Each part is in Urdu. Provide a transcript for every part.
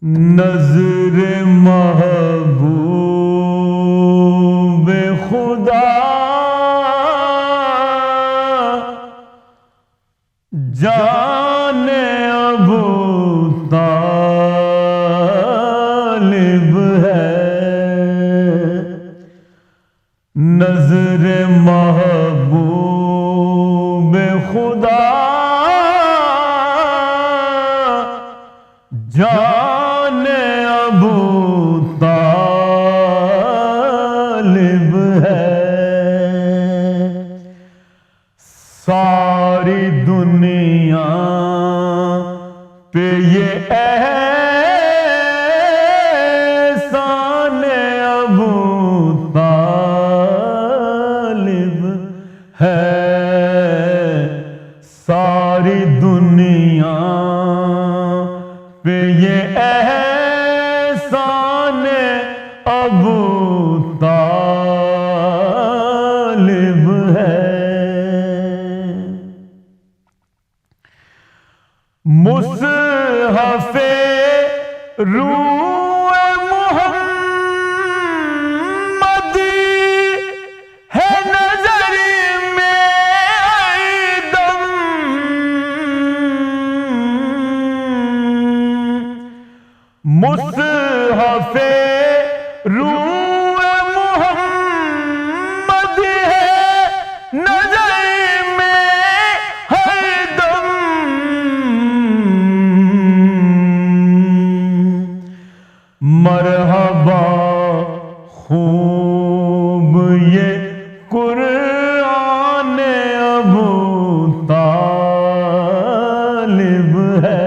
نظر محبوب خدا جان ابو طالب ہے، نظر محبوب خدا جان ابو طالب ہے، ساری دنیا پہ یہ احسان ابو طالب ہے، ساری دنیا پہ یہ احسان ابو طالب ہے، مصحف روح محمد ہے نظر میں ایدم، مصحف روح محمد ہے نظر میں ہر دم، مرحبا خوب یہ قرآن ابو طالب ہے،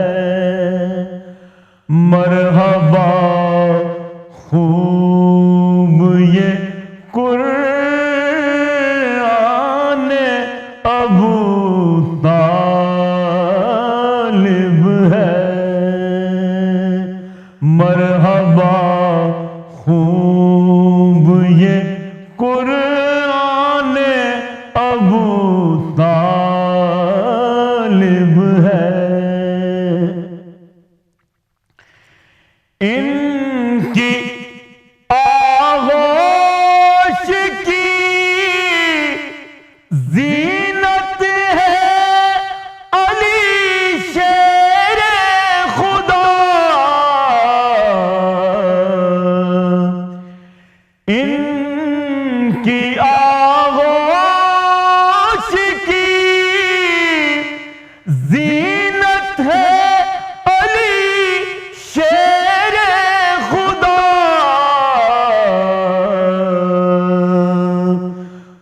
مرحبا خوب یہ قرآن ابو طالب ہے، مرحبا خوب یہ قرآن ابو طالب ہے، ان کی آغوش کی زینت ہے علی شیر خدا، ان کی آغوش کی زینت ہے علی شیر خدا،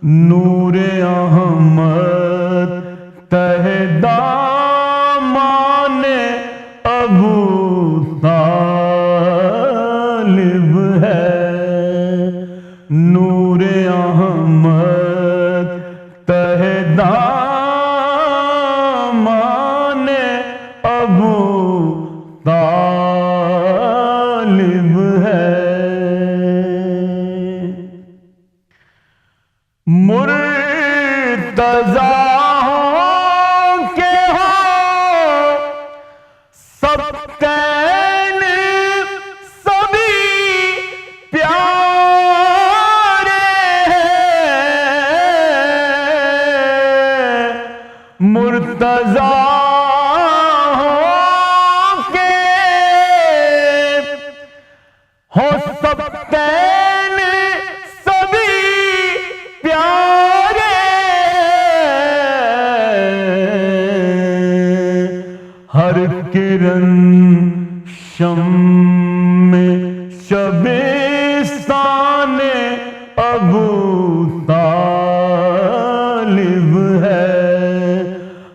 نور احمد تہ دامان ابو طالب ہے، نور احمد تہ دامان ابو طالب ہے، مرتضیٰ کے ہوں سب تین سبھی پیارے ہیں، مرتضیٰ کے ہوں سب تین سبھی پیارے، ہر کرن شمع شبستان ابو طالب ہے،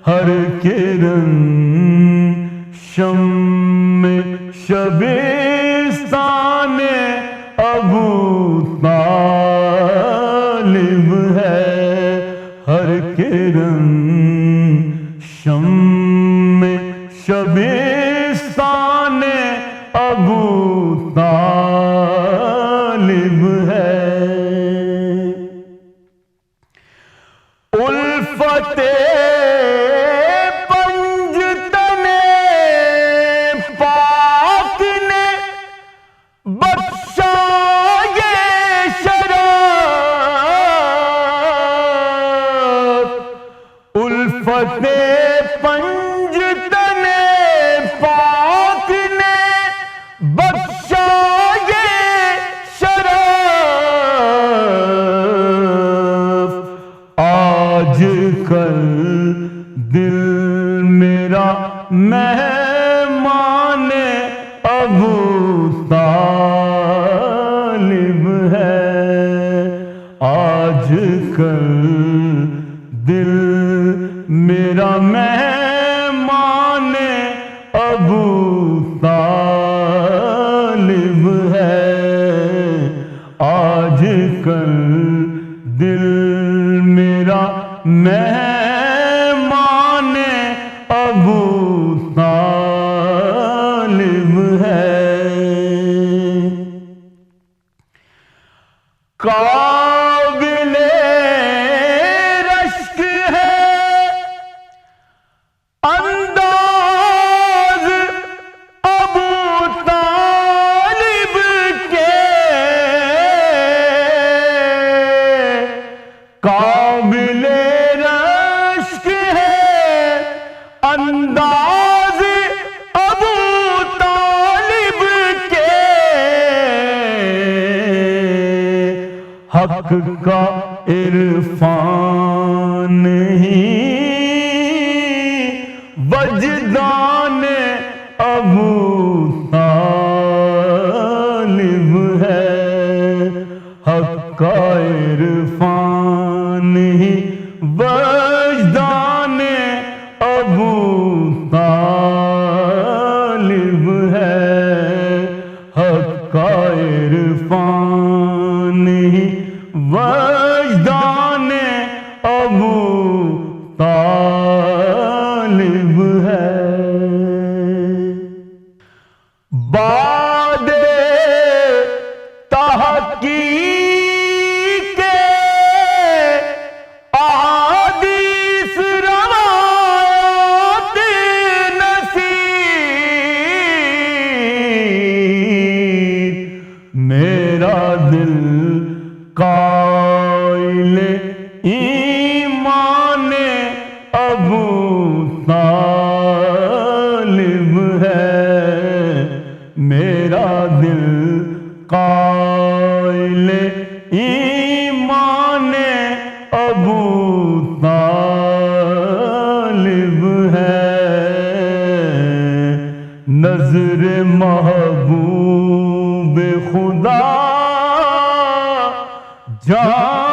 ہر کرن شمع شبستان ابو طالب ہے، ہر کرن شمع شبستان ابو طالب ہے، الفت پنجتن پاک نے ابو طالب ہے، آج کل دل میرا مہمان ابو طالب ہے، آج کل دل میرا مہمان ابو طالب ہے۔ قابل رشک ہے انداز ابو طالب کے، قابل رشک ہے انداز ابو طالب کے، حق کا عرفان نہیں وجدان ابو طالب ہے، حق کا عرفان نہیں وجدان ابو طالب ہے، حق کا عرفان نہیں وجدان ابو طالب ہے۔ بعد تحقیق احادیث روایات نصیب، میرا دل قائل ایمان ابو طالب ہے، میرا دل قائل ایمان ابو طالب ہے، نظر محبوب خدا جان